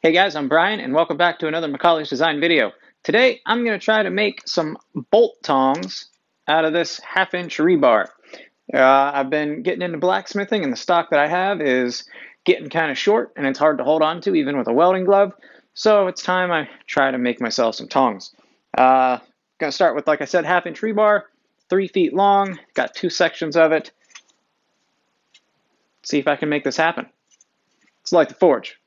Hey guys, I'm Brian and welcome back to another Macaulay's Design video. Today I'm going to try to make some bolt tongs out of this 1/2-inch rebar. I've been getting into blacksmithing and the stock that I have is getting kind of short and it's hard to hold on to even with a welding glove. So it's time I try to make myself some tongs. Going to start with, like I said, 1/2-inch rebar, 3 feet long, got 2 sections of it. See if I can make this happen. Let's light the forge.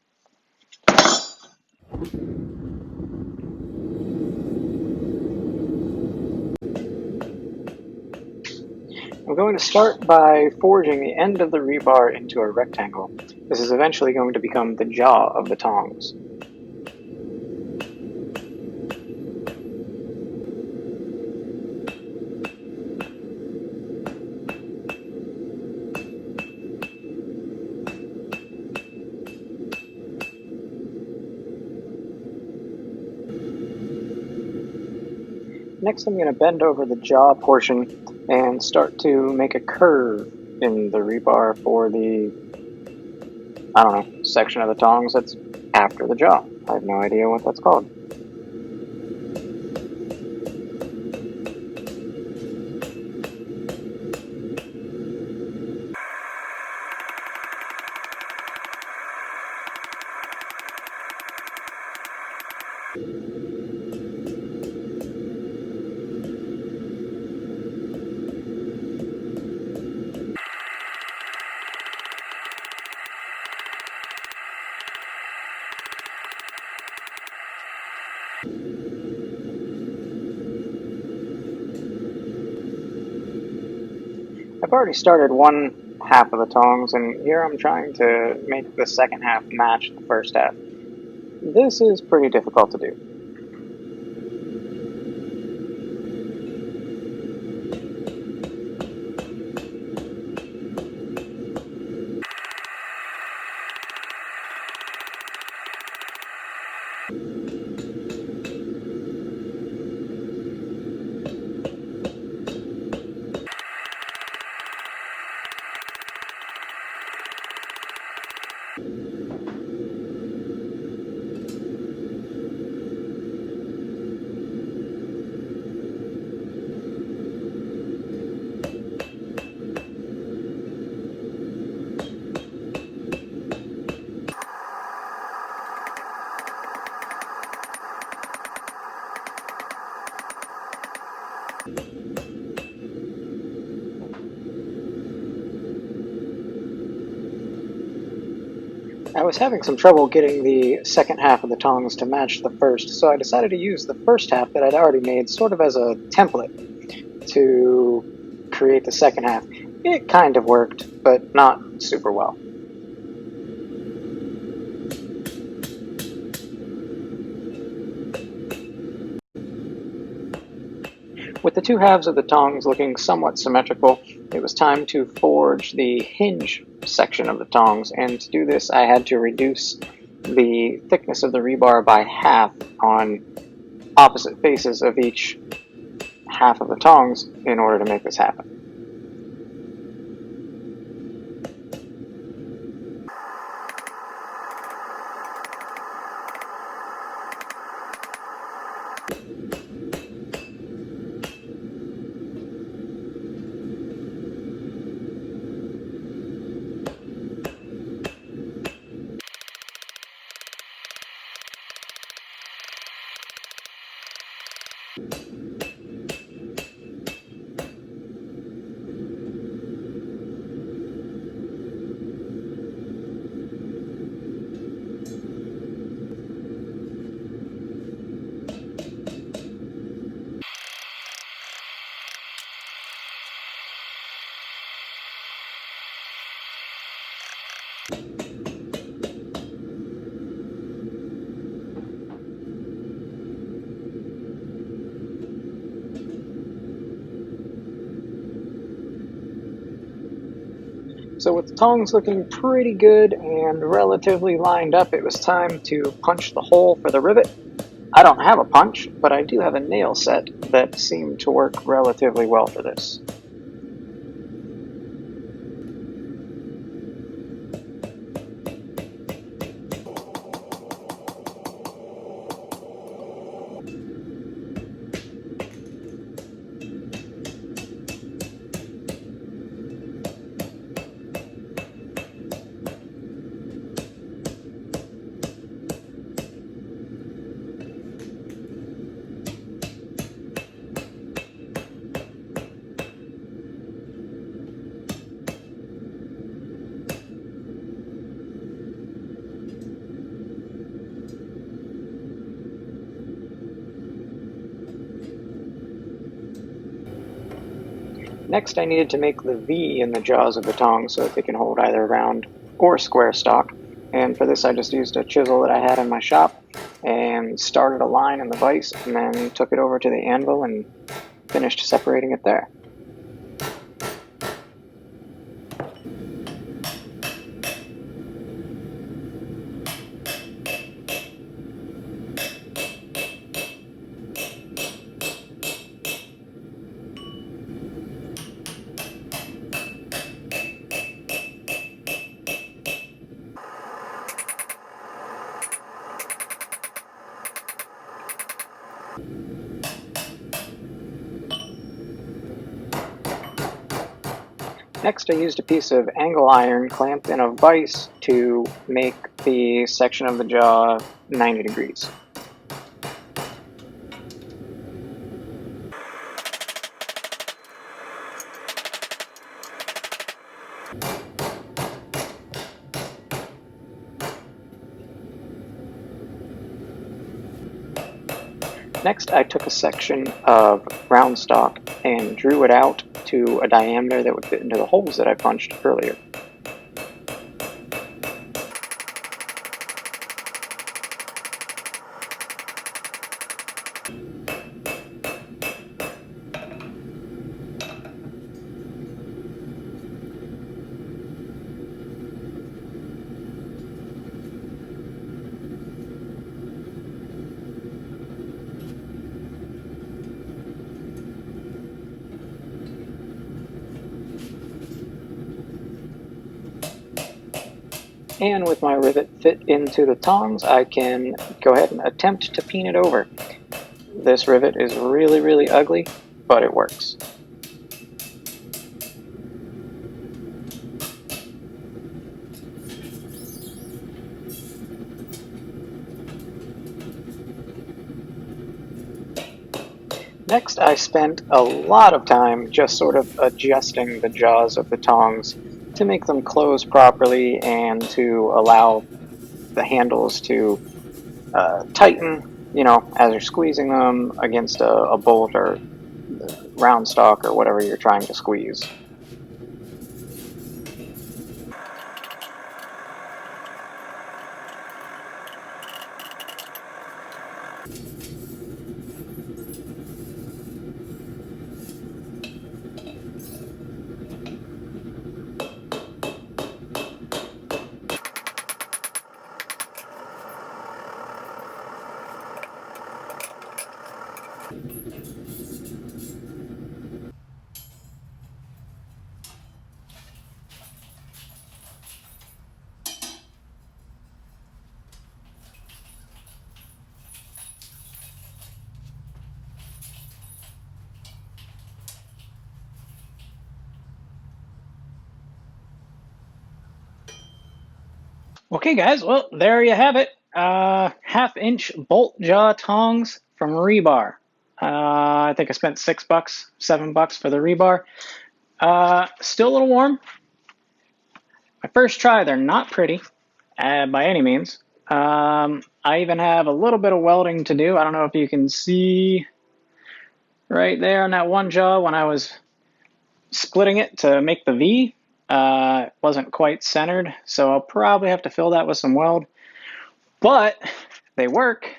I'm going to start by forging the end of the rebar into a rectangle. This is eventually going to become the jaw of the tongs. Next, I'm going to bend over the jaw portion and start to make a curve in the rebar for the, section of the tongs that's after the jaw. I have no idea what that's called. I've already started one half of the tongs, and here I'm trying to make the second half match the first half. This is pretty difficult to do. I was having some trouble getting the second half of the tongs to match the first, so I decided to use the first half that I'd already made sort of as a template to create the second half. It kind of worked, but not super well. With the two halves of the tongs looking somewhat symmetrical, it was time to forge the hinge section of the tongs, and to do this I had to reduce the thickness of the rebar by half on opposite faces of each half of the tongs in order to make this happen. So with the tongs looking pretty good and relatively lined up, it was time to punch the hole for the rivet. I don't have a punch, but I do have a nail set that seemed to work relatively well for this. Next, I needed to make the V in the jaws of the tongs so that they can hold either round or square stock. And for this, I just used a chisel that I had in my shop and started a line in the vise and then took it over to the anvil and finished separating it there. Next, I used a piece of angle iron clamped in a vise to make the section of the jaw 90 degrees. Next, I took a section of round stock and drew it out to a diameter that would fit into the holes that I punched earlier. And with my rivet fit into the tongs, I can go ahead and attempt to peen it over. This rivet is really, really ugly, but it works. Next, I spent a lot of time just sort of adjusting the jaws of the tongs to make them close properly and to allow the handles to tighten, as you're squeezing them against a bolt or round stock or whatever you're trying to squeeze. Okay, guys, well, there you have it. Half-inch bolt jaw tongs from Rebar. I think I spent $6, $7 for the Rebar. Still a little warm. My first try, they're not pretty by any means. I even have a little bit of welding to do. I don't know if you can see right there on that one jaw when I was splitting it to make the V. It wasn't quite centered, so I'll probably have to fill that with some weld. But they work,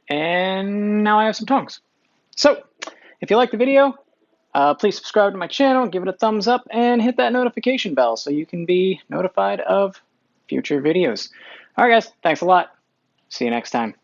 and now I have some tongs. So, if you like the video, please subscribe to my channel, give it a thumbs up, and hit that notification bell so you can be notified of future videos. All right, guys, thanks a lot. See you next time.